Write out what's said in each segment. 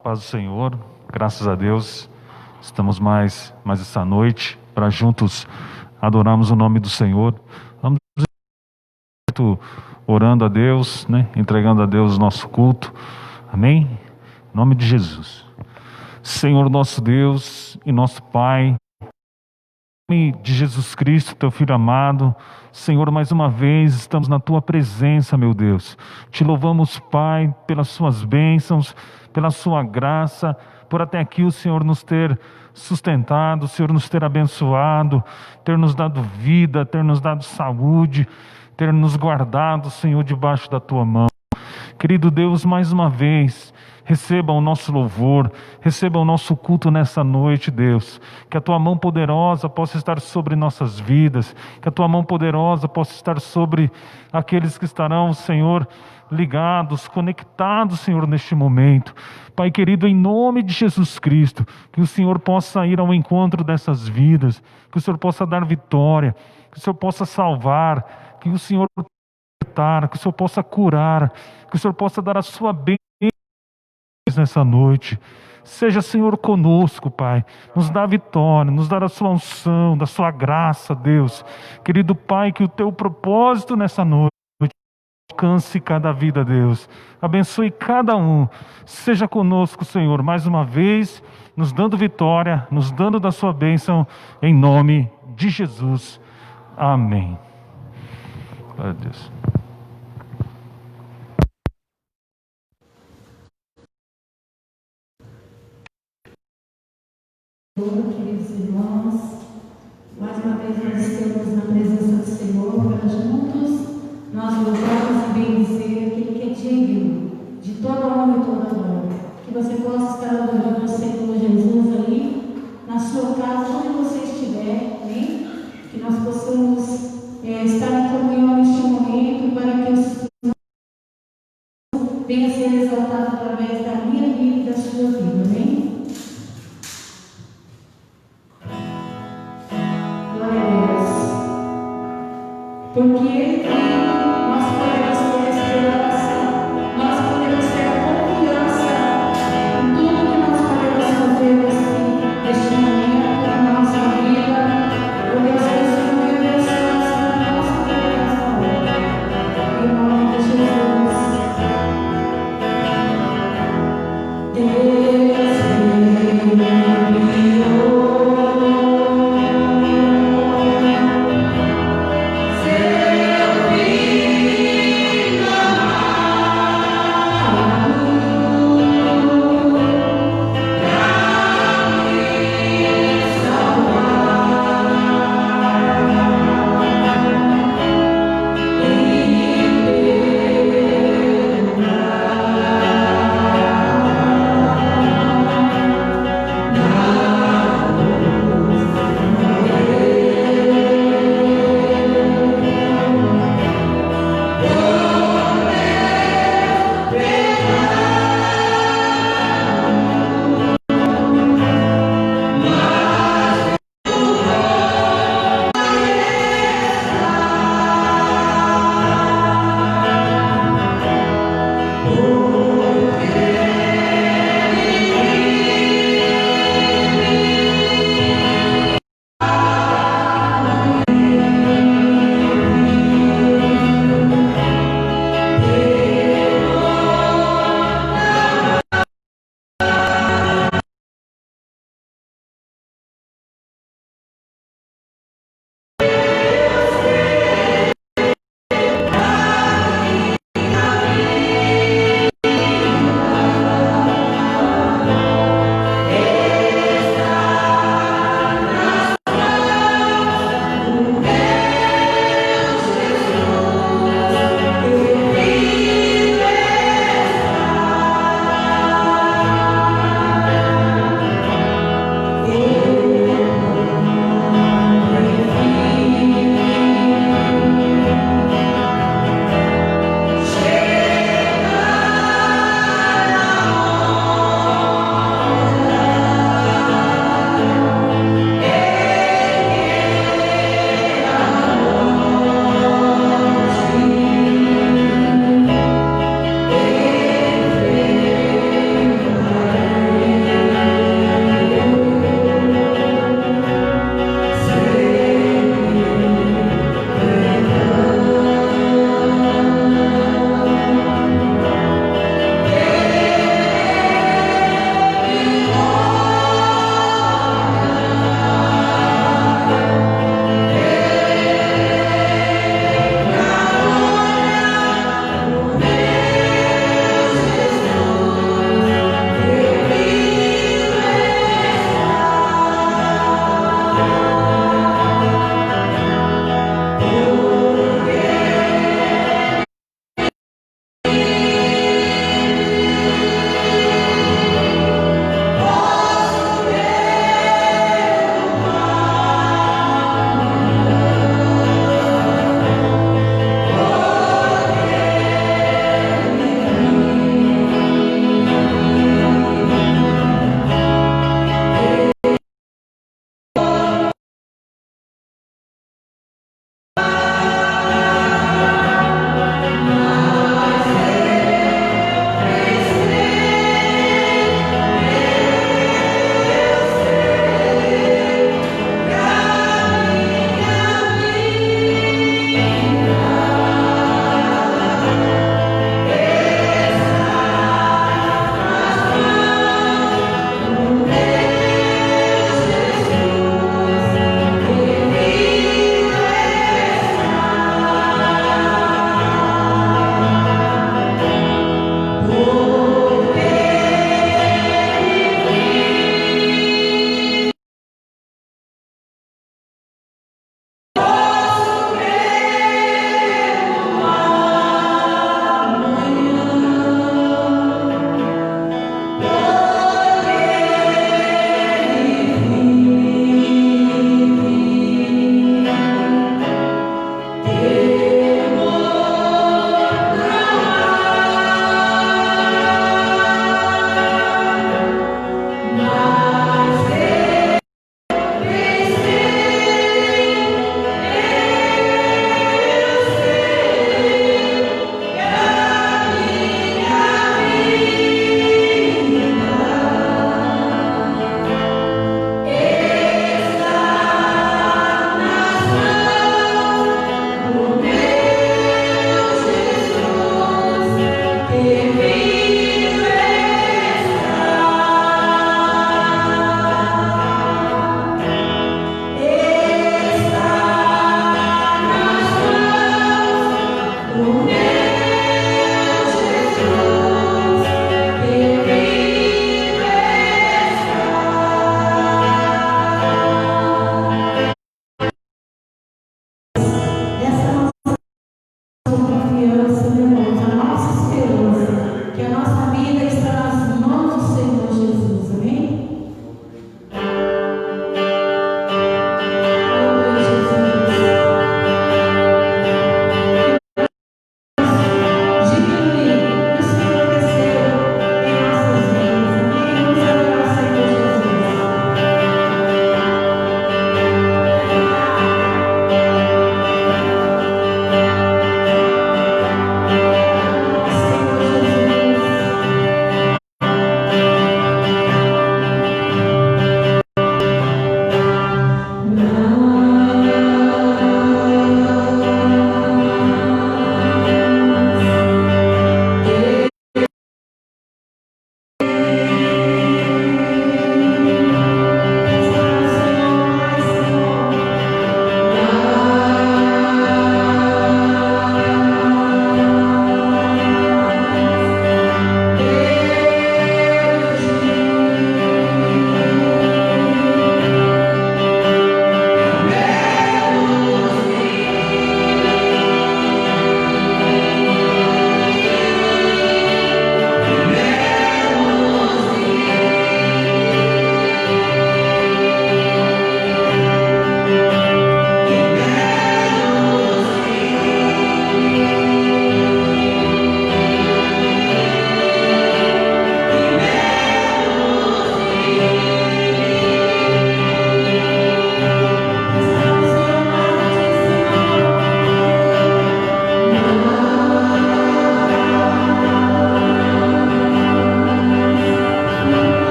Paz do Senhor, graças a Deus, estamos mais essa noite para juntos adorarmos o nome do Senhor. Vamos orando a Deus, né? Entregando a Deus o nosso culto. Amém? Em nome de Jesus. Senhor nosso Deus e nosso Pai, em nome de Jesus Cristo, teu Filho amado, Senhor, mais uma vez estamos na tua presença, meu Deus. Te louvamos, Pai, pelas suas bênçãos, pela sua graça, por até aqui o Senhor nos ter sustentado, o Senhor nos ter abençoado, ter nos dado vida, ter nos dado saúde, ter nos guardado, Senhor, debaixo da tua mão. Querido Deus, mais uma vez, receba o nosso louvor, receba o nosso culto nessa noite, Deus. Que a tua mão poderosa possa estar sobre nossas vidas, que a tua mão poderosa possa estar sobre aqueles que estarão, Senhor, ligados, conectados, Senhor, neste momento. Pai querido, em nome de Jesus Cristo, que o Senhor possa ir ao encontro dessas vidas, que o Senhor possa dar vitória, que o Senhor possa salvar, que o Senhor que o Senhor possa curar, que o Senhor possa dar a sua bênção nessa noite. Seja, Senhor, conosco, Pai. Nos dá vitória, nos dá a sua unção, da sua graça, Deus. Querido Pai, que o teu propósito nessa noite alcance cada vida, Deus. Abençoe cada um. Seja conosco, Senhor, mais uma vez, nos dando vitória, nos dando da sua bênção, em nome de Jesus. Amém. Glória a Deus. Queridos irmãos, mais uma vez nós estamos na presença do Senhor para juntos nós louvarmos e bendizer aquele que é digno de toda honra e toda glória. Que você possa estar adorando o Senhor Jesus ali na sua casa, onde você estiver, amém? Que nós possamos estar em comunhão neste momento para que o Senhor venha ser exaltado através da minha vida e da sua vida, amém? Porque Ele nós podemos ter esperança, nós podemos ter confiança em tudo que nós podemos fazer neste momento na nossa vida. O Deus que o Senhor me abençoe na nossa vida, em nome de Jesus.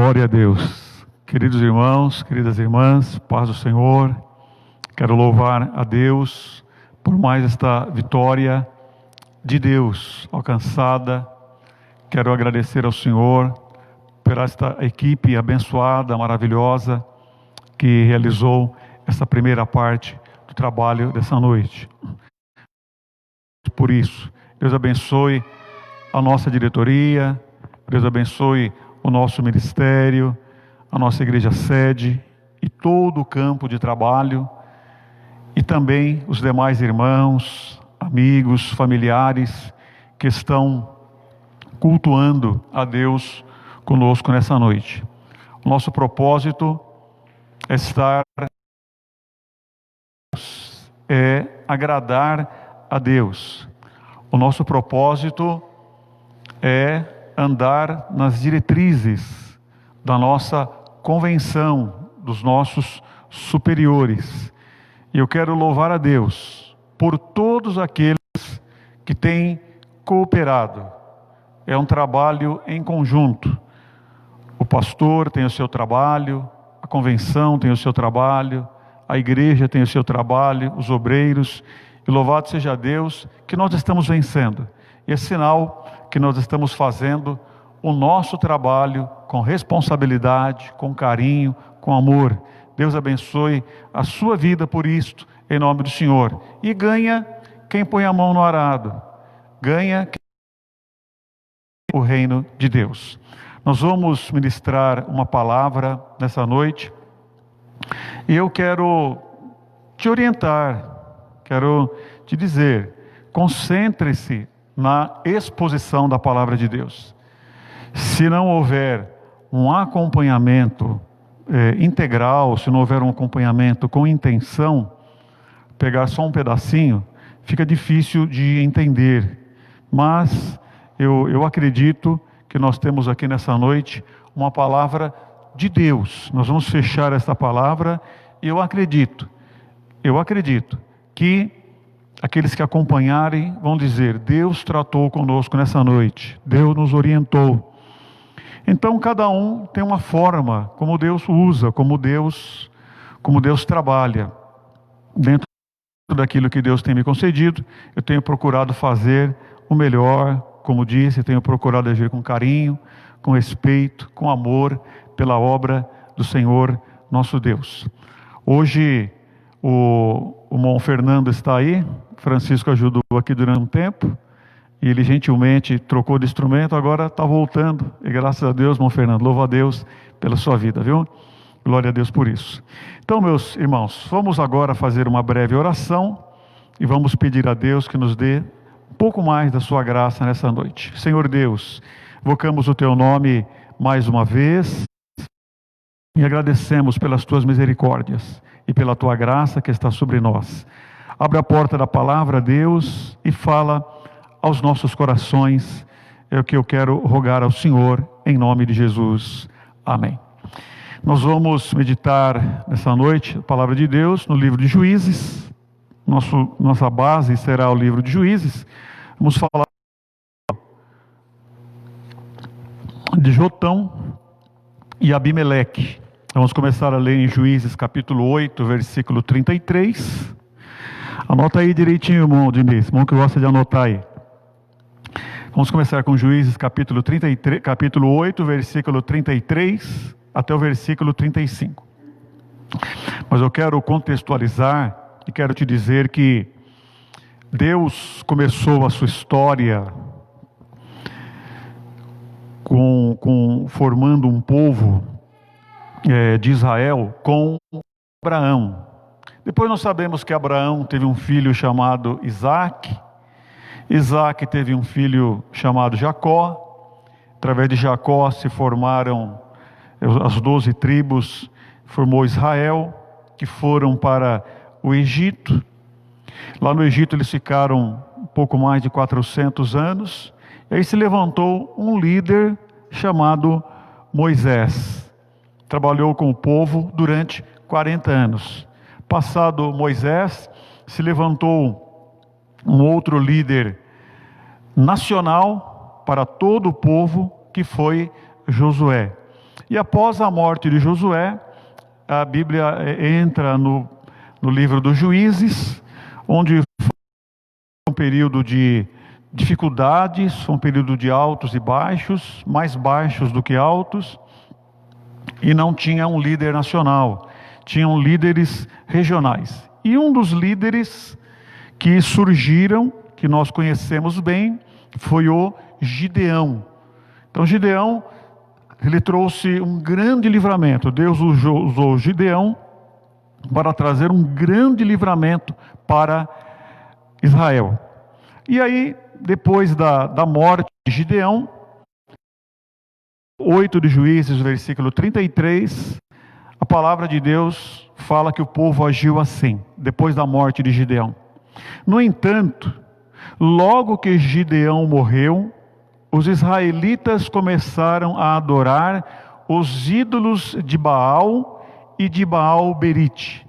Glória a Deus. Queridos irmãos, queridas irmãs, paz do Senhor. Quero louvar a Deus por mais esta vitória de Deus alcançada. Quero agradecer ao Senhor por esta equipe abençoada, maravilhosa, que realizou essa primeira parte do trabalho dessa noite. Por isso, Deus abençoe a nossa diretoria, Deus abençoe o nosso ministério, a nossa igreja sede e todo o campo de trabalho, e também os demais irmãos, amigos, familiares que estão cultuando a Deus conosco nessa noite. O nosso propósito é agradar a Deus. O nosso propósito é andar nas diretrizes da nossa convenção, dos nossos superiores. E eu quero louvar a Deus por todos aqueles que têm cooperado. É um trabalho em conjunto. O pastor tem o seu trabalho, a convenção tem o seu trabalho, a igreja tem o seu trabalho, os obreiros. E louvado seja Deus que nós estamos vencendo. E é sinal que nós estamos fazendo o nosso trabalho com responsabilidade, com carinho, com amor. Deus abençoe a sua vida por isto, em nome do Senhor. E ganha quem põe a mão no arado. Ganha o reino de Deus. Nós vamos ministrar uma palavra nessa noite. E eu quero te orientar, quero te dizer, concentre-se na exposição da palavra de Deus. Se não houver um acompanhamento integral, se não houver um acompanhamento com intenção, pegar só um pedacinho, fica difícil de entender. Mas eu acredito que nós temos aqui nessa noite uma palavra de Deus. Nós vamos fechar esta palavra e eu acredito que aqueles que acompanharem vão dizer: Deus tratou conosco nessa noite, Deus nos orientou. Então cada um tem uma forma, como Deus usa, como Deus trabalha. Dentro daquilo que Deus tem me concedido, eu tenho procurado fazer o melhor, como disse, tenho procurado agir com carinho, com respeito, com amor, pela obra do Senhor nosso Deus. Hoje o irmão Fernando está aí, Francisco ajudou aqui durante um tempo, e ele gentilmente trocou de instrumento, agora está voltando, e graças a Deus, irmão Fernando, louva a Deus pela sua vida, viu? Glória a Deus por isso. Então, meus irmãos, vamos agora fazer uma breve oração, e vamos pedir a Deus que nos dê um pouco mais da sua graça nessa noite. Senhor Deus, invocamos o teu nome mais uma vez, e agradecemos pelas tuas misericórdias, e pela tua graça que está sobre nós. Abre a porta da palavra, Deus, e fala aos nossos corações. É o que eu quero rogar ao Senhor, em nome de Jesus. Amém. Nós vamos meditar nessa noite a palavra de Deus no livro de Juízes. Nossa base será o livro de Juízes. Vamos falar de Jotão e Abimeleque. Vamos começar a ler em Juízes capítulo 8, versículo 33. Anota aí direitinho, irmão Diniz, irmão que gosta de anotar aí. Vamos começar com Juízes capítulo 8, versículo 33 até o versículo 35. Mas eu quero contextualizar e quero te dizer que Deus começou a sua história formando um povo de Israel com Abraão. Depois nós sabemos que Abraão teve um filho chamado Isaac. Isaac teve um filho chamado Jacó. Através de Jacó se formaram as 12 tribos, formou Israel, que foram para o Egito. Lá no Egito eles ficaram um pouco mais de 400 anos. E aí se levantou um líder chamado Moisés. Trabalhou com o povo durante 40 anos. Passado Moisés, se levantou um outro líder nacional para todo o povo, que foi Josué. E após a morte de Josué, a Bíblia entra no livro dos Juízes, onde foi um período de dificuldades, foi um período de altos e baixos, mais baixos do que altos, e não tinha um líder nacional, tinham líderes regionais. E um dos líderes que surgiram, que nós conhecemos bem, foi o Gideão. Então Gideão, ele trouxe um grande livramento. Deus usou Gideão para trazer um grande livramento para Israel. E aí, depois da morte de Gideão, 8 de Juízes, versículo 33, a palavra de Deus fala que o povo agiu assim, depois da morte de Gideão. No entanto, logo que Gideão morreu, os israelitas começaram a adorar os ídolos de Baal e de Baal-Berite.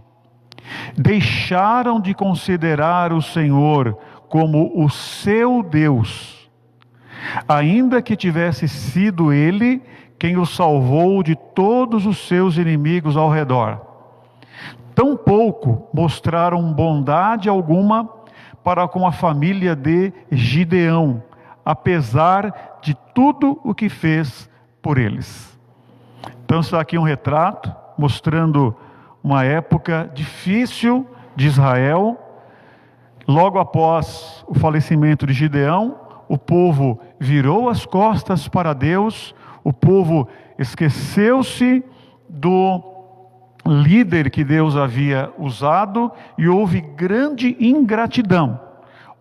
Deixaram de considerar o Senhor como o seu Deus, ainda que tivesse sido Ele quem o salvou de todos os seus inimigos ao redor. Tampouco mostraram bondade alguma para com a família de Gideão, apesar de tudo o que fez por eles. Então está aqui um retrato mostrando uma época difícil de Israel. Logo após o falecimento de Gideão, o povo virou as costas para Deus, o povo esqueceu-se do líder que Deus havia usado e houve grande ingratidão,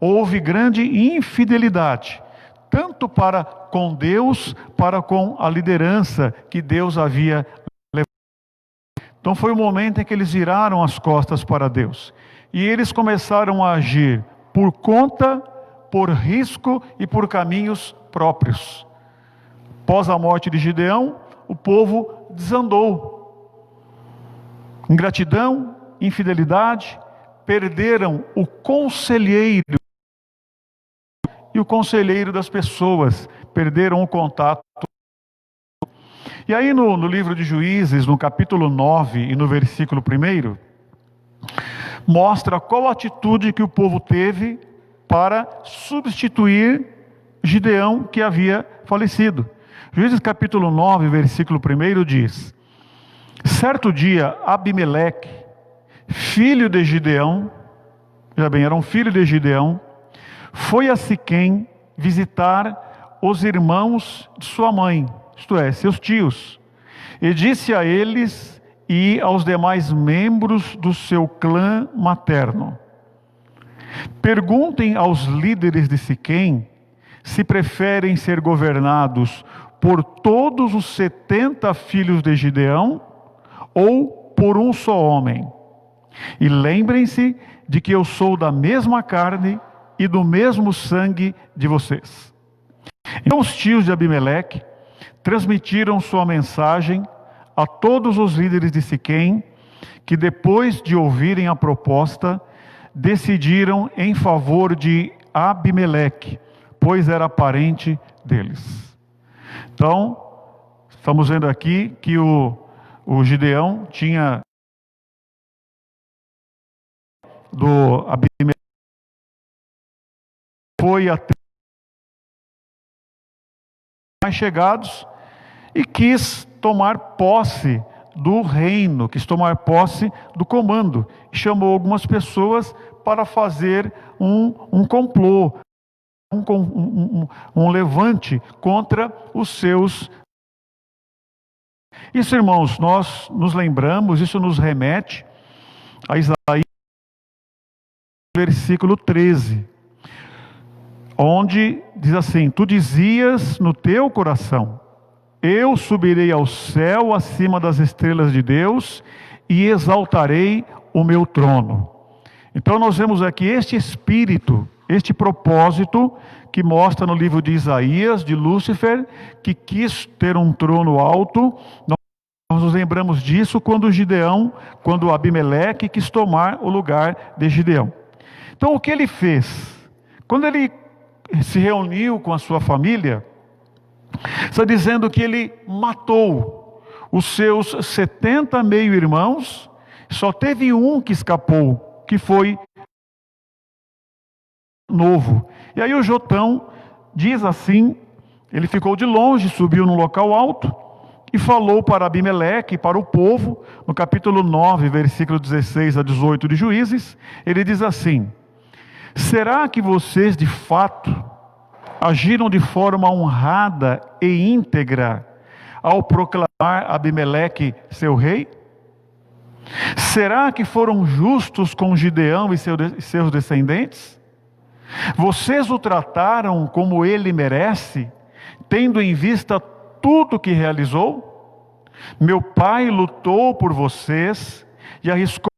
houve grande infidelidade, tanto para com Deus, para com a liderança que Deus havia levado. Então foi o momento em que eles viraram as costas para Deus. E eles começaram a agir por conta, por risco e por caminhos próprios. Após a morte de Gideão, o povo desandou. Ingratidão, infidelidade, perderam o conselheiro e o conselheiro das pessoas, perderam o contato. E aí no livro de Juízes, no capítulo 9 e no versículo 1, mostra qual a atitude que o povo teve para substituir Gideão, que havia falecido. Juízes capítulo 9, versículo 1 diz: certo dia, Abimeleque, filho de Gideão, já bem, era um filho de Gideão, foi a Siquém visitar os irmãos de sua mãe, isto é, seus tios, e disse a eles e aos demais membros do seu clã materno: perguntem aos líderes de Siquém se preferem ser governados por todos os 70 filhos de Gideão ou por um só homem. E lembrem-se de que eu sou da mesma carne e do mesmo sangue de vocês. Então os tios de Abimeleque transmitiram sua mensagem a todos os líderes de Siquém, que depois de ouvirem a proposta, decidiram em favor de Abimeleque, pois era parente deles. Então, estamos vendo aqui que o Gideão tinha do Abimeleque, foi até mais chegados e quis tomar posse do reino, quis tomar posse do comando. Chamou algumas pessoas para fazer um complô, um levante contra os seus. Isso, irmãos, nós nos lembramos, isso nos remete a Isaías, versículo 13, onde diz assim: tu dizias no teu coração, eu subirei ao céu acima das estrelas de Deus e exaltarei o meu trono. Então nós vemos aqui este espírito, este propósito que mostra no livro de Isaías, de Lúcifer, que quis ter um trono alto. Nós nos lembramos disso quando Abimeleque quis tomar o lugar de Gideão. Então o que ele fez? Quando ele se reuniu com a sua família, está dizendo que ele matou os seus 70 meio-irmãos, só teve um que escapou, que foi novo. E aí o Jotão diz assim, ele ficou de longe, subiu num local alto e falou para Abimeleque e para o povo, no capítulo 9, versículo 16 a 18 de Juízes, ele diz assim: será que vocês de fato agiram de forma honrada e íntegra ao proclamar Abimeleque seu rei? Será que foram justos com Gideão e seus descendentes? Vocês o trataram como ele merece, tendo em vista tudo que realizou? Meu pai lutou por vocês e arriscou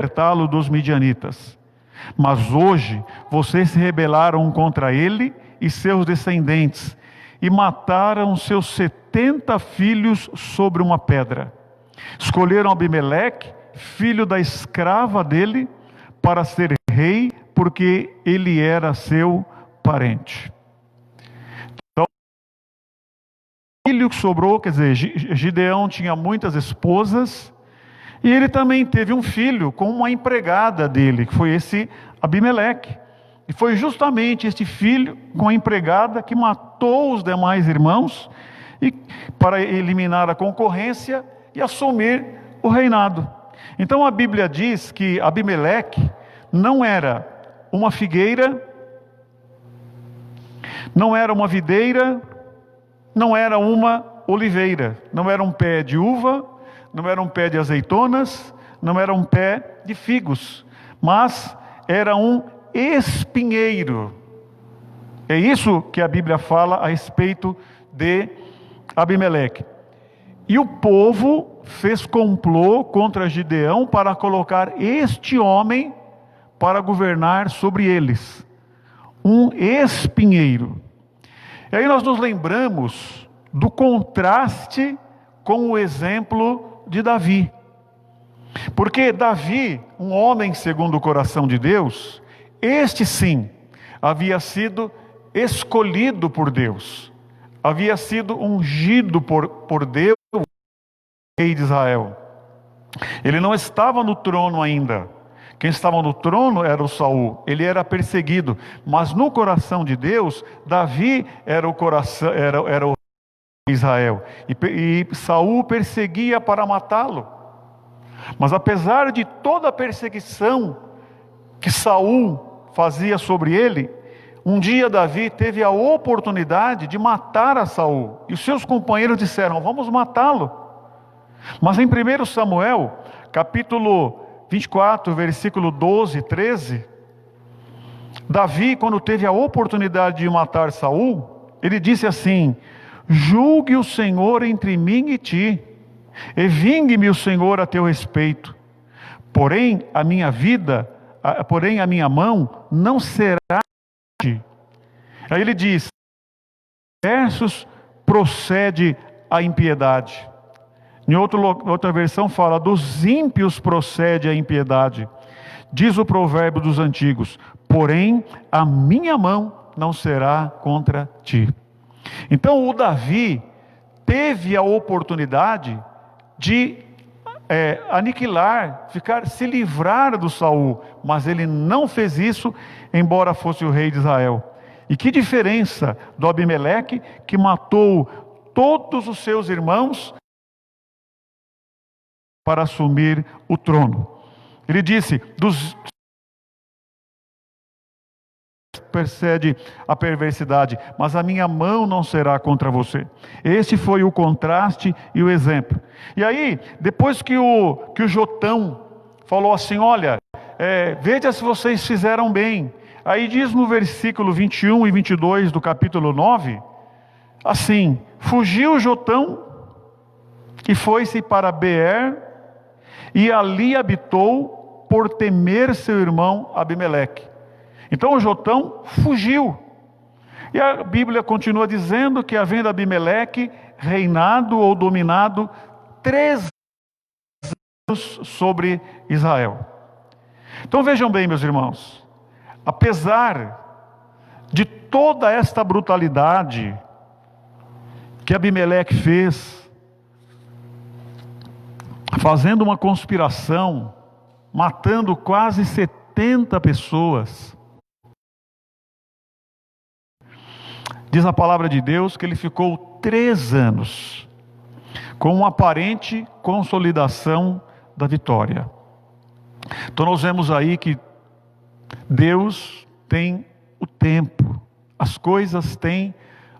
libertá-lo dos midianitas. Mas hoje vocês se rebelaram contra ele e seus descendentes e mataram seus 70 filhos sobre uma pedra. Escolheram Abimeleque, filho da escrava dele, para ser rei, porque ele era seu parente. Então, o filho que sobrou, quer dizer, Gideão tinha muitas esposas, e ele também teve um filho com uma empregada dele, que foi esse Abimeleque. E foi justamente este filho com a empregada que matou os demais irmãos, e para eliminar a concorrência e assumir o reinado. Então a Bíblia diz que Abimeleque não era uma figueira, não era uma videira, não era uma oliveira, não era um pé de uva, não era um pé de azeitonas, não era um pé de figos, mas era um espinheiro. É isso que a Bíblia fala a respeito de Abimeleque. E o povo fez complô contra Gideão para colocar este homem para governar sobre eles. Um espinheiro. E aí nós nos lembramos do contraste com o exemplo de Davi. Porque Davi, um homem segundo o coração de Deus, este sim, havia sido escolhido por Deus. Havia sido ungido por Deus, rei de Israel. Ele não estava no trono ainda. Quem estava no trono era o Saul. Ele era perseguido. Mas no coração de Deus, Davi era o coração, era o Israel. E Saul perseguia para matá-lo. Mas apesar de toda a perseguição que Saul fazia sobre ele, um dia Davi teve a oportunidade de matar a Saul. E os seus companheiros disseram: vamos matá-lo. Mas em 1 Samuel, capítulo 24, versículo 12 e 13, Davi, quando teve a oportunidade de matar Saul, ele disse assim: julgue o Senhor entre mim e ti, e vingue-me o Senhor a teu respeito. Porém, a minha mão não será. Aí ele diz: versos procede a impiedade. Em outra versão fala: dos ímpios procede a impiedade. Diz o provérbio dos antigos: porém a minha mão não será contra ti. Então o Davi teve a oportunidade de aniquilar, se livrar do Saul, mas ele não fez isso, embora fosse o rei de Israel. E que diferença do Abimeleque, que matou todos os seus irmãos para assumir o trono. Ele disse: precede a perversidade, mas a minha mão não será contra você. Esse foi o contraste e o exemplo. E aí, depois que o Jotão falou assim: olha, veja se vocês fizeram bem. Aí diz no versículo 21 e 22 do capítulo 9, assim: fugiu Jotão e foi-se para Beer, e ali habitou por temer seu irmão Abimeleque. Então o Jotão fugiu. E a Bíblia continua dizendo que, havendo Abimeleque reinado ou dominado 3 anos sobre Israel. Então vejam bem, meus irmãos, apesar de toda esta brutalidade que Abimeleque fez, fazendo uma conspiração, matando quase 70 pessoas. Diz a palavra de Deus que ele ficou 3 anos com uma aparente consolidação da vitória. Então nós vemos aí que Deus tem o tempo, as coisas têm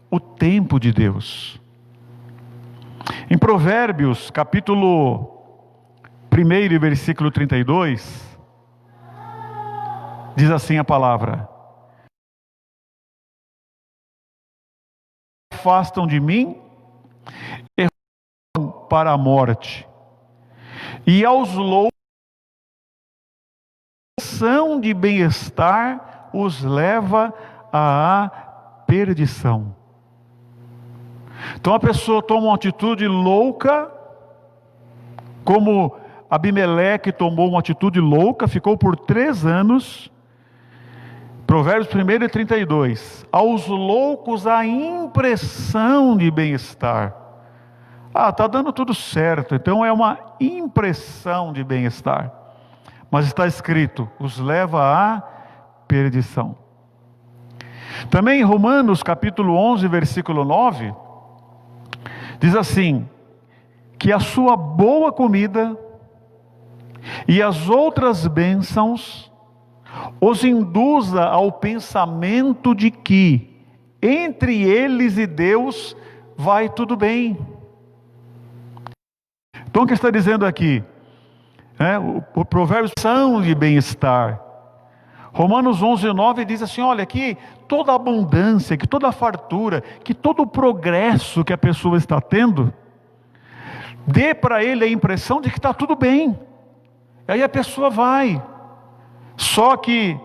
o tempo de Deus. Em Provérbios, capítulo 1, versículo 32, diz assim a palavra: afastam de mim e para a morte, e aos loucos de bem-estar os leva à perdição. Então a pessoa toma uma atitude louca, como Abimeleque tomou uma atitude louca, ficou por 3 anos. Provérbios 1 e 32. Aos loucos a impressão de bem-estar. Está dando tudo certo, então é uma impressão de bem-estar. Mas está escrito, os leva à perdição. Também em Romanos capítulo 11, versículo 9, diz assim, que a sua boa comida e as outras bênçãos os induza ao pensamento de que entre eles e Deus vai tudo bem. Então o que está dizendo aqui? O provérbio são de bem-estar. Romanos 11, 9 diz assim, olha, que toda a abundância, que toda a fartura, que todo o progresso que a pessoa está tendo, dê para ele a impressão de que está tudo bem. Aí a pessoa vai. Só que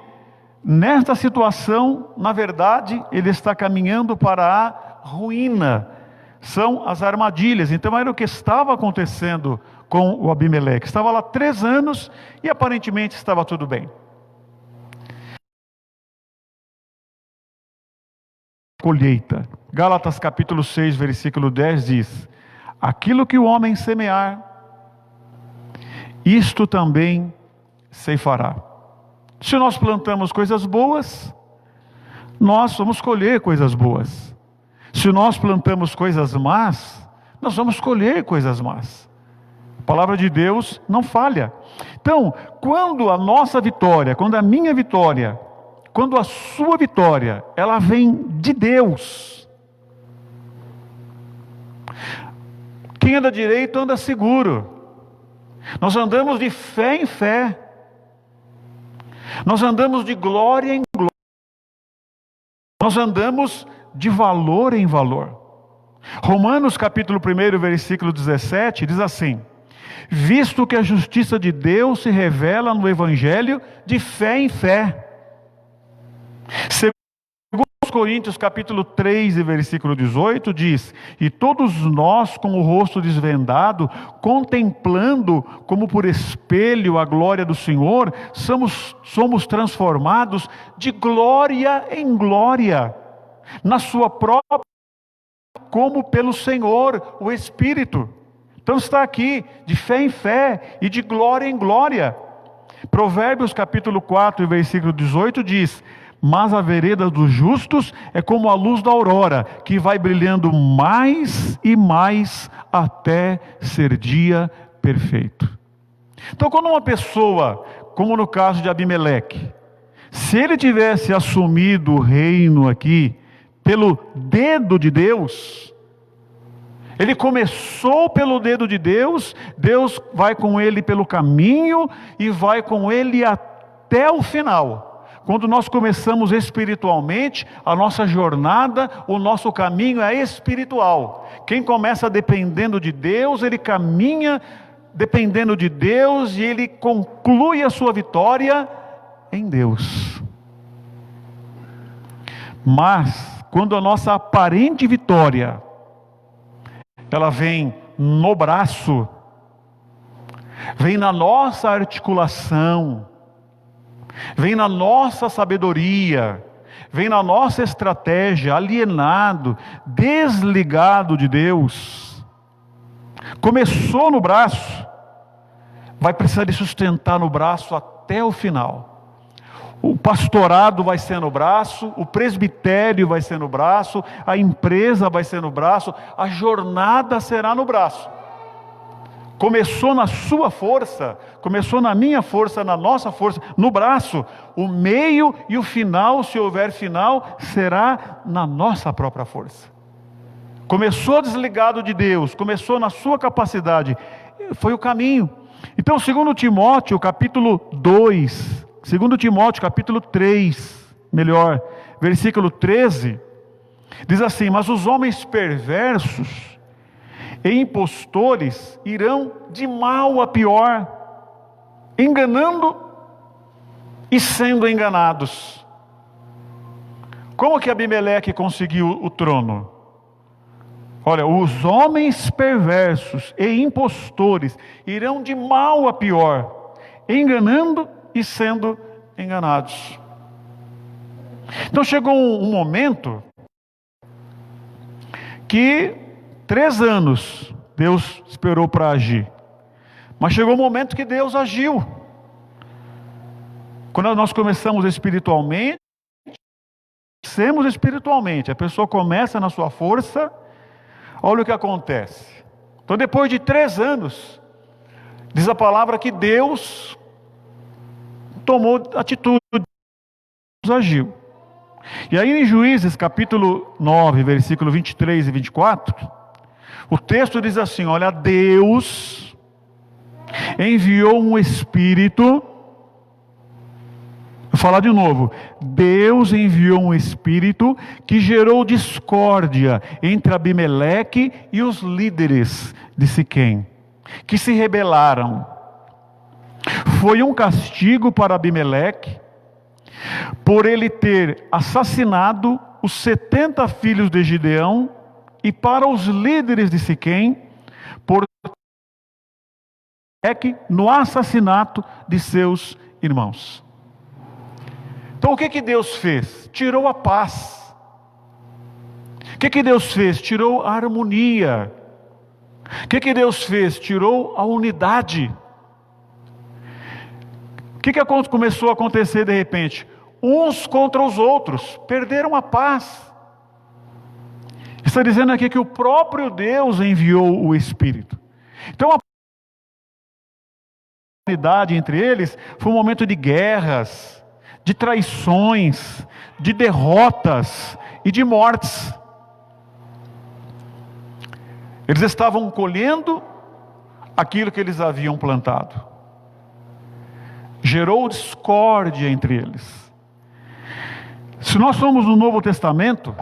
nesta situação, na verdade, ele está caminhando para a ruína. São as armadilhas. Então era o que estava acontecendo com o Abimeleque. Estava lá 3 anos e aparentemente estava tudo bem. Colheita. Gálatas capítulo 6, versículo 10 diz: aquilo que o homem semear, isto também ceifará. Se nós plantamos coisas boas, nós vamos colher coisas boas. Se nós plantamos coisas más, nós vamos colher coisas más. A palavra de Deus não falha. Então, quando a nossa vitória, quando a minha vitória, quando a sua vitória, ela vem de Deus. Quem anda direito anda seguro. Nós andamos de fé em fé. Nós andamos de glória em glória. Nós andamos de valor em valor. Romanos capítulo 1, versículo 17, diz assim: visto que a justiça de Deus se revela no Evangelho de fé em fé. Segundo Coríntios capítulo 3 e versículo 18 diz: e todos nós com o rosto desvendado, contemplando como por espelho a glória do Senhor, somos transformados de glória em glória, na sua própria, como pelo Senhor, o Espírito. Então está aqui, de fé em fé e de glória em glória. Provérbios capítulo 4 e versículo 18 diz: mas a vereda dos justos é como a luz da aurora, que vai brilhando mais e mais até ser dia perfeito. Então quando uma pessoa, como no caso de Abimeleque, se ele tivesse assumido o reino aqui, pelo dedo de Deus, ele começou pelo dedo de Deus, Deus vai com ele pelo caminho e vai com ele até o final. Quando nós começamos espiritualmente, a nossa jornada, o nosso caminho é espiritual. Quem começa dependendo de Deus, ele caminha dependendo de Deus e ele conclui a sua vitória em Deus. Mas, quando a nossa aparente vitória, ela vem no braço, vem na nossa articulação, vem na nossa sabedoria, vem na nossa estratégia, alienado, desligado de Deus. Começou no braço, vai precisar de sustentar no braço até o final. O pastorado vai ser no braço, o presbitério vai ser no braço, a empresa vai ser no braço, a jornada será no braço. Começou na sua força, começou na minha força, na nossa força, no braço. O meio e o final, se houver final, será na nossa própria força. Começou desligado de Deus, começou na sua capacidade, foi o caminho. Então, 2 Timóteo, capítulo 2, 2 Timóteo, capítulo 3, melhor, versículo 13, diz assim: mas os homens perversos e impostores irão de mal a pior, enganando e sendo enganados. Como que Abimeleque conseguiu o trono? Olha, os homens perversos e impostores irão de mal a pior, enganando e sendo enganados. Então chegou um momento que 3 anos Deus esperou para agir, mas chegou um momento que Deus agiu. Quando nós começamos espiritualmente, a pessoa começa na sua força. Olha o que acontece. Então, depois de 3 anos, diz a palavra que Deus tomou atitude, agiu. E aí em Juízes capítulo 9, versículo 23 e 24, o texto diz assim: olha, Deus enviou um espírito. Vou falar de novo. Deus enviou um espírito que gerou discórdia entre Abimeleque e os líderes de Siquém, que se rebelaram. Foi um castigo para Abimeleque, por ele ter assassinado os 70 filhos de Gideão, e para os líderes de Siquém, por no assassinato de seus irmãos. Então o que Deus fez? Tirou a paz. O que Deus fez? Tirou a harmonia. O que Deus fez? Tirou a unidade. O que começou a acontecer de repente? Uns contra os outros, perderam a paz. Está dizendo aqui que o próprio Deus enviou o Espírito. Então a unidade entre eles foi um momento de guerras, de traições, de derrotas e de mortes. Eles estavam colhendo aquilo que eles haviam plantado. Gerou discórdia entre eles. Se nós somos no Novo Testamento,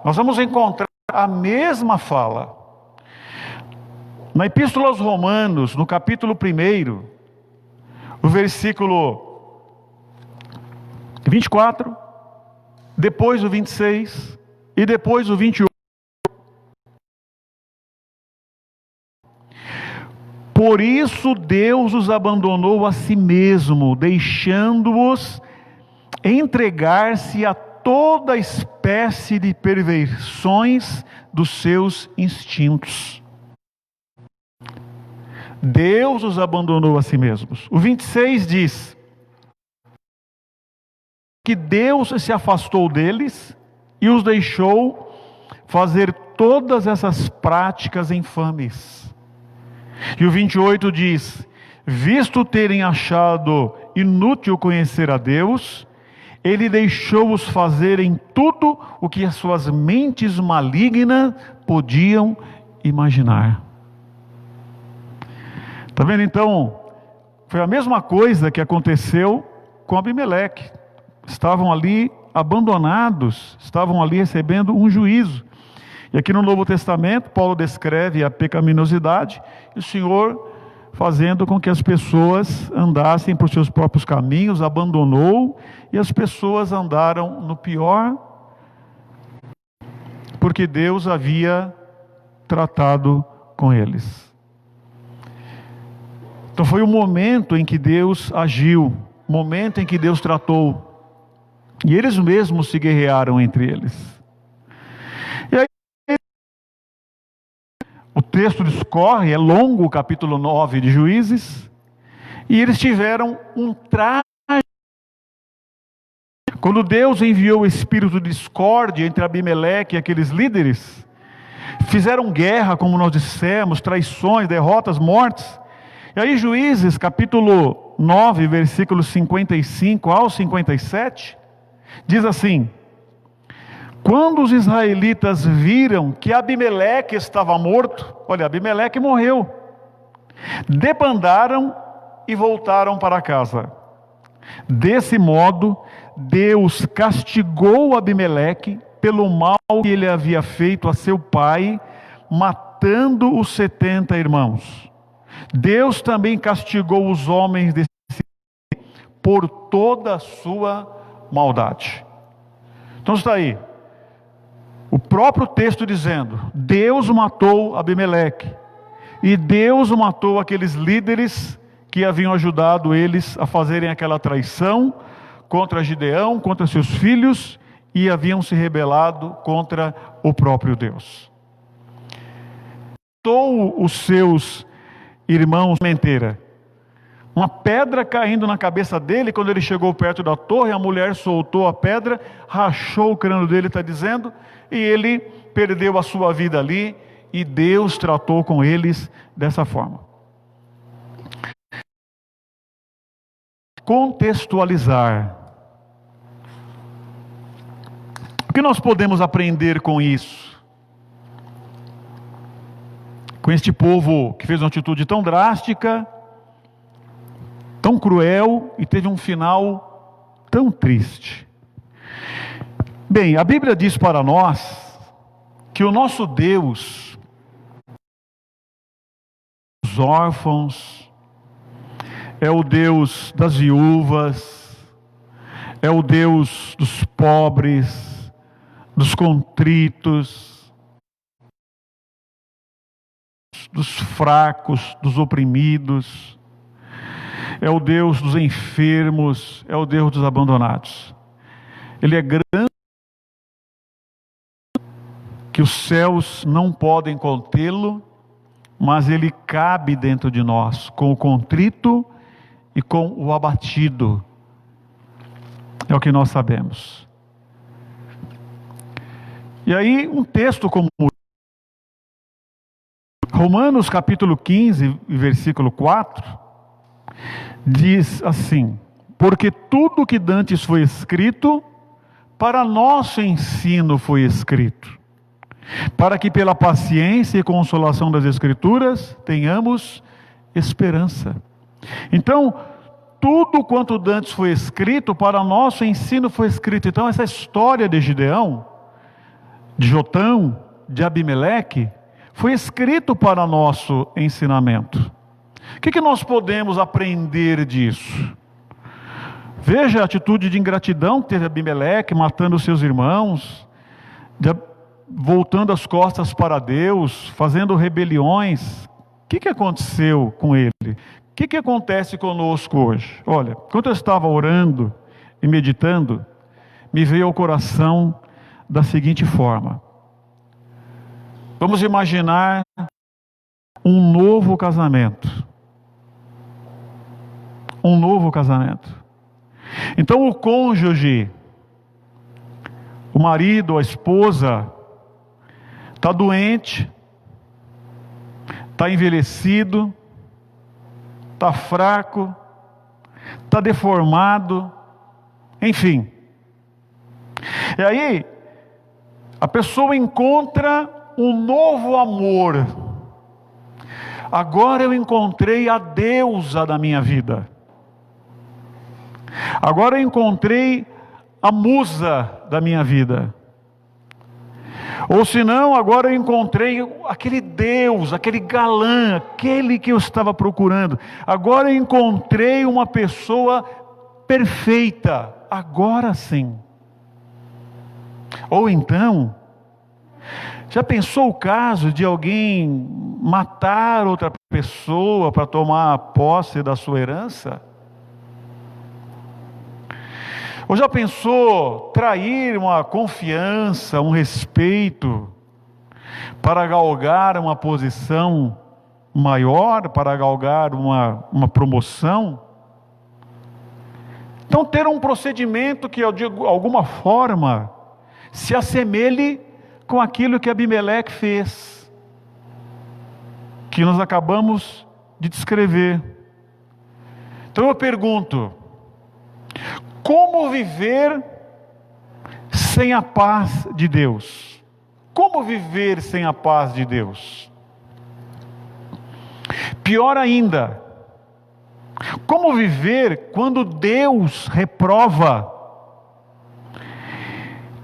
nós vamos encontrar a mesma fala. Na Epístola aos Romanos, no capítulo 1, o versículo 24, depois o 26 e depois o 28. Por isso Deus os abandonou a si mesmo, deixando-os entregar-se a toda espécie de perversões dos seus instintos. Deus os abandonou a si mesmos. O 26 diz que Deus se afastou deles e os deixou fazer todas essas práticas infames. E o 28 diz: visto terem achado inútil conhecer a Deus, Ele deixou-os fazerem tudo o que as suas mentes malignas podiam imaginar. Está vendo então? Foi a mesma coisa que aconteceu com Abimeleque. Estavam ali abandonados, estavam ali recebendo um juízo. E aqui no Novo Testamento, Paulo descreve a pecaminosidade, e o Senhor fazendo com que as pessoas andassem por seus próprios caminhos, abandonou, e as pessoas andaram no pior, porque Deus havia tratado com eles. Então foi o momento em que Deus agiu, momento em que Deus tratou, e eles mesmos se guerrearam entre eles. E aí, o texto discorre, é longo o capítulo 9 de Juízes, E eles tiveram um traje. Quando Deus enviou o espírito de discórdia entre Abimeleque e aqueles líderes, fizeram guerra, como nós dissemos, traições, derrotas, mortes. E aí Juízes, capítulo 9, versículos 55 ao 57, diz assim: quando os israelitas viram que Abimeleque estava morto, olha, Abimeleque morreu, debandaram e voltaram para casa. Desse modo, Deus castigou Abimeleque pelo mal que ele havia feito a seu pai, matando os 70 irmãos. Deus também castigou os homens desse por toda a sua maldade. Então está aí, o próprio texto dizendo: Deus matou Abimeleque, e Deus matou aqueles líderes que haviam ajudado eles a fazerem aquela traição contra Gideão, contra seus filhos, e haviam se rebelado contra o próprio Deus. Matou os seus irmãos menteira. Uma pedra caindo na cabeça dele, quando ele chegou perto da torre, a mulher soltou a pedra, rachou o crânio dele, está dizendo, e ele perdeu a sua vida ali, e Deus tratou com eles dessa forma. Contextualizar. O que nós podemos aprender com isso? Com este povo que fez uma atitude tão drástica, tão cruel e teve um final tão triste. Bem, a Bíblia diz para nós que o nosso Deus, os órfãos, é o Deus das viúvas, é o Deus dos pobres, dos contritos, dos fracos, dos oprimidos, é o Deus dos enfermos, é o Deus dos abandonados. Ele é grande, que os céus não podem contê-lo, mas ele cabe dentro de nós, com o contrito e com o abatido. É o que nós sabemos. E aí um texto como Romanos capítulo 15, versículo 4, diz assim: porque tudo que dantes foi escrito, para nosso ensino foi escrito, para que pela paciência e consolação das Escrituras tenhamos esperança. Então, tudo quanto dantes foi escrito, para nosso ensino foi escrito. Então, essa história de Gideão, de Jotão, de Abimeleque, foi escrito para nosso ensinamento. O que nós podemos aprender disso? Veja a atitude de ingratidão que teve Abimeleque, matando seus irmãos, voltando as costas para Deus, fazendo rebeliões. O que aconteceu com ele? O que acontece conosco hoje? Olha, quando eu estava orando e meditando, me veio ao coração da seguinte forma: vamos imaginar um novo casamento. Um novo casamento. Então o cônjuge, o marido, a esposa, está doente, está envelhecido, está fraco, está deformado, enfim. E aí, a pessoa encontra um novo amor. Agora eu encontrei a deusa da minha vida. Agora eu encontrei a musa da minha vida. Ou se não, agora eu encontrei aquele Deus, aquele galã, aquele que eu estava procurando. Agora eu encontrei uma pessoa perfeita. Agora sim. Ou então, já pensou o caso de alguém matar outra pessoa para tomar a posse da sua herança? Ou já pensou trair uma confiança, um respeito, para galgar uma posição maior, para galgar uma promoção. Então, ter um procedimento que, de alguma forma, se assemelhe com aquilo que Abimeleque fez, que nós acabamos de descrever. Então eu pergunto: como viver sem a paz de Deus? Como viver sem a paz de Deus? Pior ainda, como viver quando Deus reprova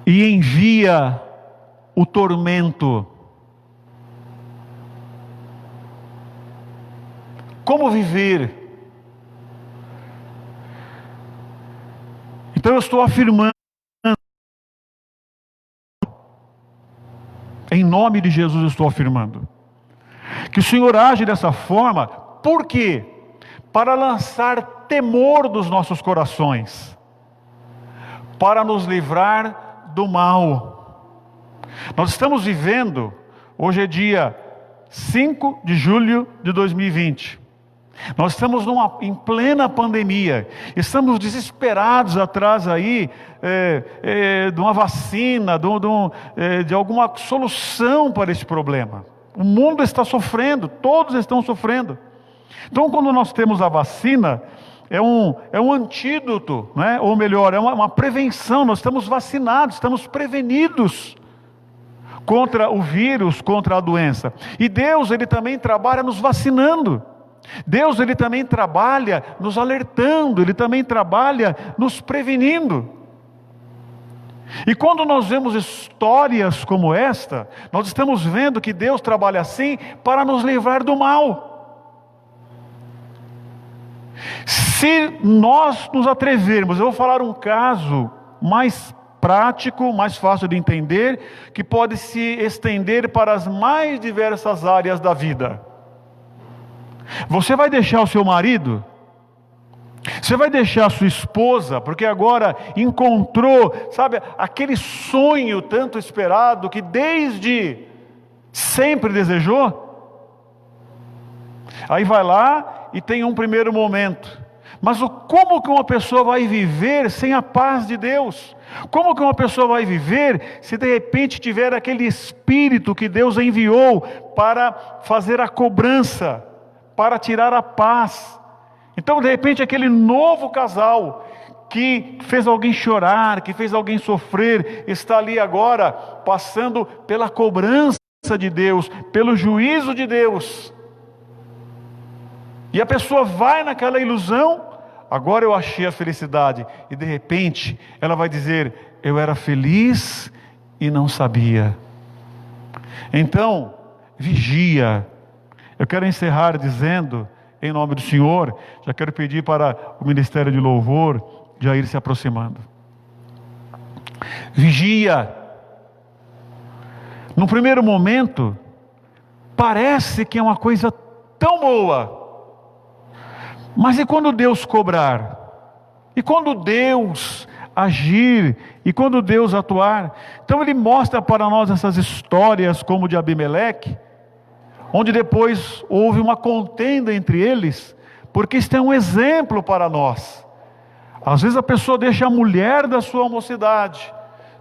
e envia o tormento? Como viver? Então eu estou afirmando, em nome de Jesus eu estou afirmando, que o Senhor age dessa forma. Por quê? Para lançar temor dos nossos corações, para nos livrar do mal. Nós estamos vivendo, hoje é dia 5 de julho de 2020, nós estamos em plena pandemia, estamos desesperados atrás aí de uma vacina, de alguma solução para esse problema. O mundo está sofrendo, todos estão sofrendo. Então, quando nós temos a vacina, é um antídoto, né? Ou melhor, é uma prevenção. Nós estamos vacinados, estamos prevenidos contra o vírus, contra a doença. E Deus, Ele também trabalha nos vacinando. Deus, Ele também trabalha nos alertando, Ele também trabalha nos prevenindo. E quando nós vemos histórias como esta, nós estamos vendo que Deus trabalha assim para nos livrar do mal. Se nós nos atrevermos, eu vou falar um caso mais prático, mais fácil de entender, que pode se estender para as mais diversas áreas da vida. Você vai deixar o seu marido? Você vai deixar a sua esposa, porque agora encontrou, sabe, aquele sonho tanto esperado que desde sempre desejou? Aí vai lá e tem um primeiro momento. Mas como que uma pessoa vai viver sem a paz de Deus? Como que uma pessoa vai viver se de repente tiver aquele espírito que Deus enviou para fazer a cobrança, para tirar a paz? Então, de repente, aquele novo casal que fez alguém chorar, que fez alguém sofrer, está ali agora passando pela cobrança de Deus, pelo juízo de Deus. E a pessoa vai naquela ilusão: agora eu achei a felicidade. E de repente ela vai dizer: eu era feliz e não sabia. Então, vigia. Eu quero encerrar dizendo, em nome do Senhor, já quero pedir para o Ministério de Louvor já ir se aproximando. Vigia. No primeiro momento, parece que é uma coisa tão boa. Mas e quando Deus cobrar? E quando Deus agir? E quando Deus atuar? Então Ele mostra para nós essas histórias como de Abimeleque, onde depois houve uma contenda entre eles, porque isso é um exemplo para nós. Às vezes a pessoa deixa a mulher da sua mocidade,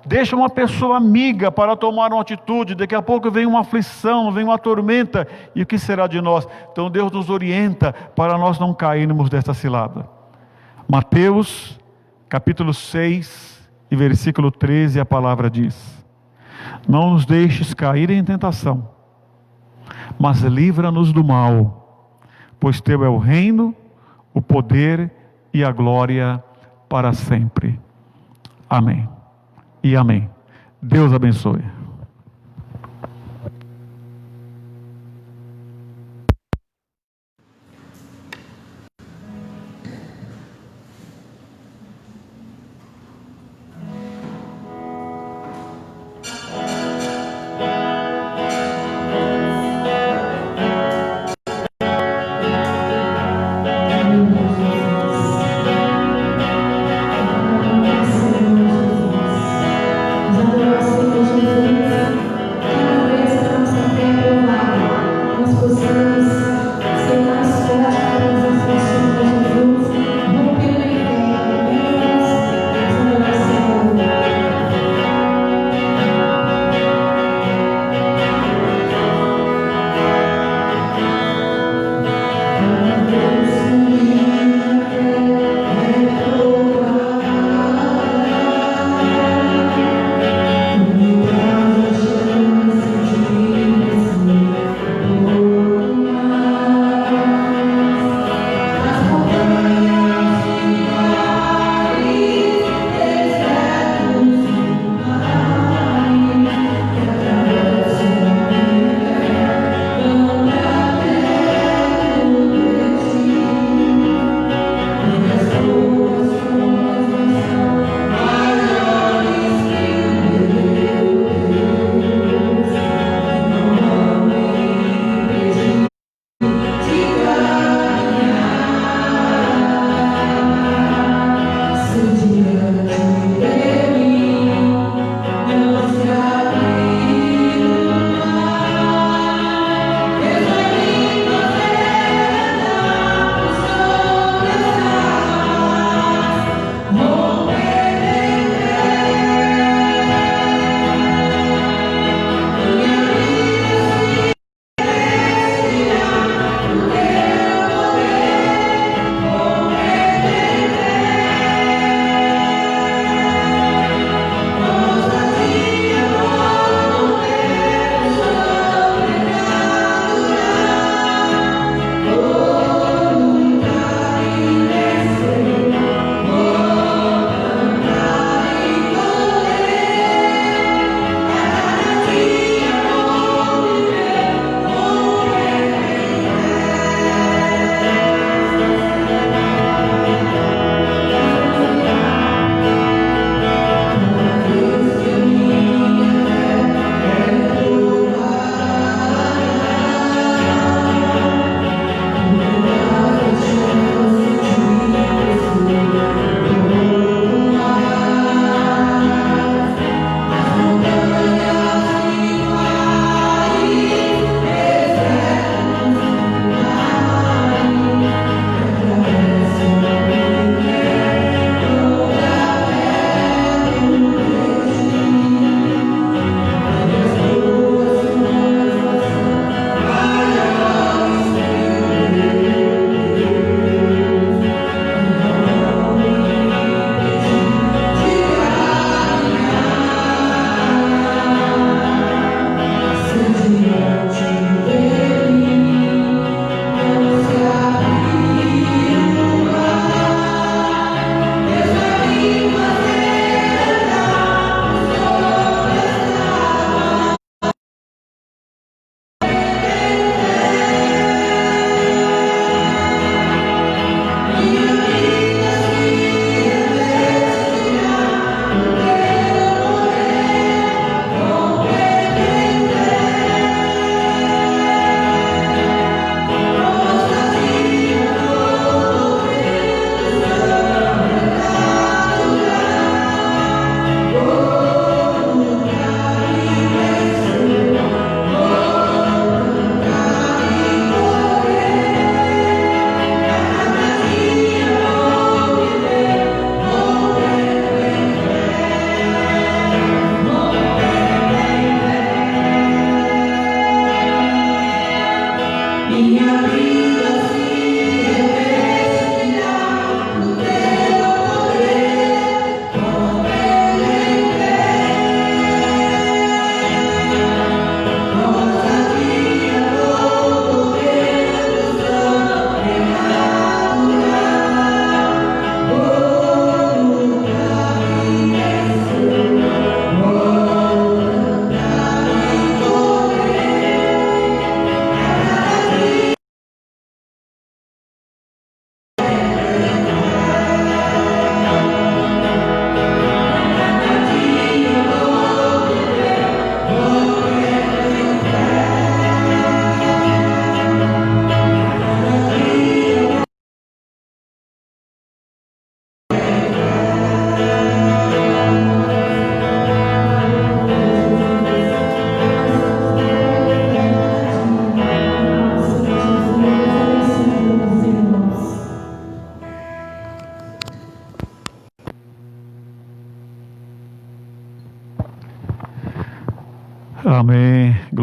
deixa uma pessoa amiga para tomar uma atitude, daqui a pouco vem uma aflição, vem uma tormenta, e o que será de nós? Então Deus nos orienta para nós não cairmos desta cilada. Mateus capítulo 6 e versículo 13, a palavra diz: não nos deixes cair em tentação, mas livra-nos do mal, pois teu é o reino, o poder e a glória para sempre. Amém e amém. Deus abençoe. Senhor Jesus.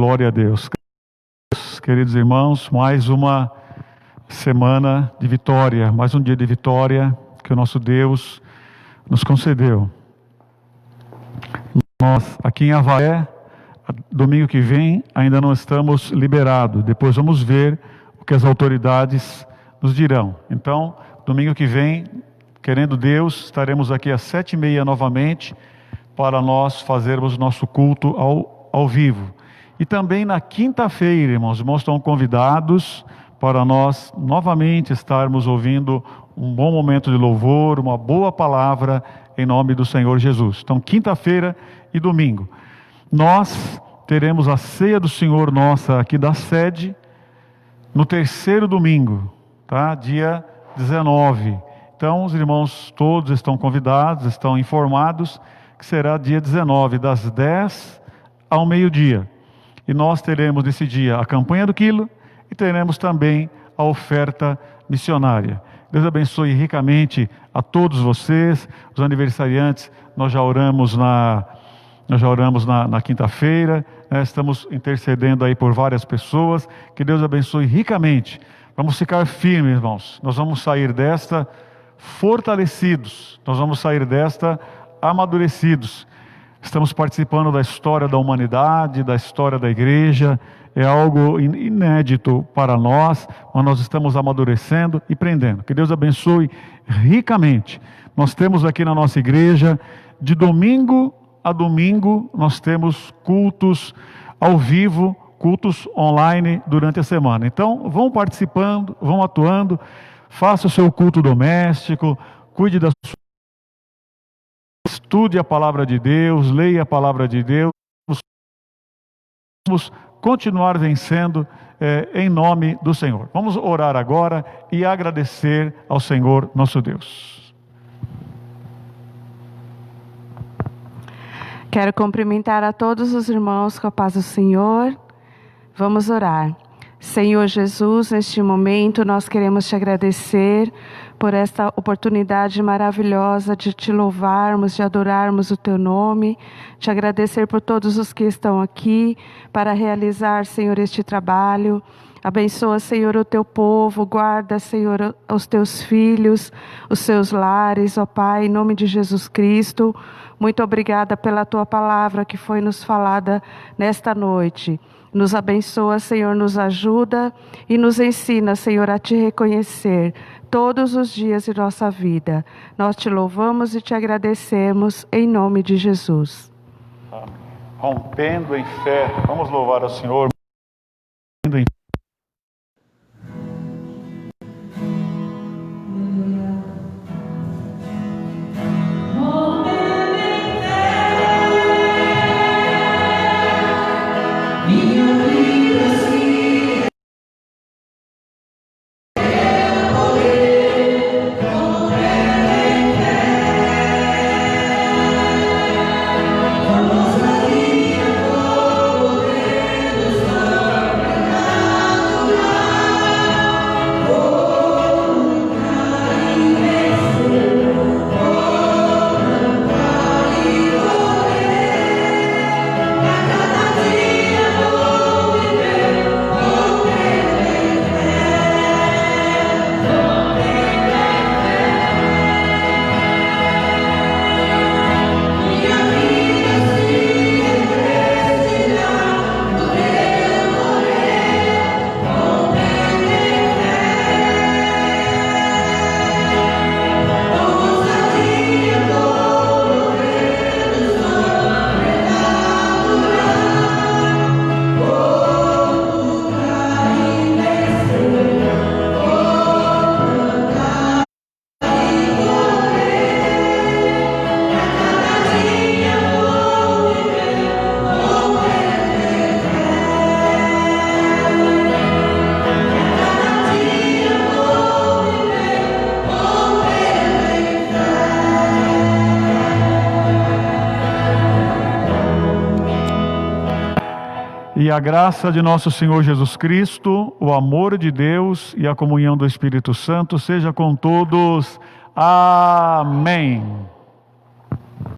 Glória a Deus. Queridos irmãos, mais uma semana de vitória, mais um dia de vitória que o nosso Deus nos concedeu. Nós, aqui em Avaré, domingo que vem, ainda não estamos liberados. Depois vamos ver o que as autoridades nos dirão. Então, domingo que vem, querendo Deus, estaremos aqui às 7h30 novamente, para nós fazermos nosso culto ao vivo. E também na quinta-feira, irmãos, os irmãos estão convidados para nós novamente estarmos ouvindo um bom momento de louvor, uma boa palavra em nome do Senhor Jesus. Então, quinta-feira e domingo. Nós teremos a ceia do Senhor nossa aqui da sede no terceiro domingo, tá? Dia 19. Então, os irmãos todos estão convidados, estão informados que será dia 19, das 10 ao meio-dia. E nós teremos nesse dia a campanha do quilo e teremos também a oferta missionária. Deus abençoe ricamente a todos vocês, os aniversariantes. Nós já oramos na quinta-feira, né? Estamos intercedendo aí por várias pessoas. Que Deus abençoe ricamente. Vamos ficar firmes, irmãos. Nós vamos sair desta fortalecidos. Nós vamos sair desta amadurecidos. Estamos participando da história da humanidade, da história da igreja. É algo inédito para nós, mas nós estamos amadurecendo e aprendendo. Que Deus abençoe ricamente. Nós temos aqui na nossa igreja, de domingo a domingo, nós temos cultos ao vivo, cultos online durante a semana. Então, vão participando, vão atuando, faça o seu culto doméstico, cuide da sua... Estude a palavra de Deus, leia a palavra de Deus. Vamos continuar vencendo em nome do Senhor. Vamos orar agora e agradecer ao Senhor nosso Deus. Quero cumprimentar a todos os irmãos com a paz do Senhor. Vamos orar. Senhor Jesus, neste momento nós queremos te agradecer por esta oportunidade maravilhosa de te louvarmos, de adorarmos o teu nome, te agradecer por todos os que estão aqui para realizar, Senhor, este trabalho. Abençoa, Senhor, o teu povo, guarda, Senhor, os teus filhos, os seus lares, ó Pai, em nome de Jesus Cristo. Muito obrigada pela tua palavra que foi nos falada nesta noite. Nos abençoa, Senhor, nos ajuda e nos ensina, Senhor, a te reconhecer todos os dias de nossa vida. Nós te louvamos e te agradecemos em nome de Jesus. Amém. Rompendo em fé, vamos louvar ao Senhor. Rompendo em E a graça de nosso Senhor Jesus Cristo, o amor de Deus e a comunhão do Espírito Santo seja com todos. Amém.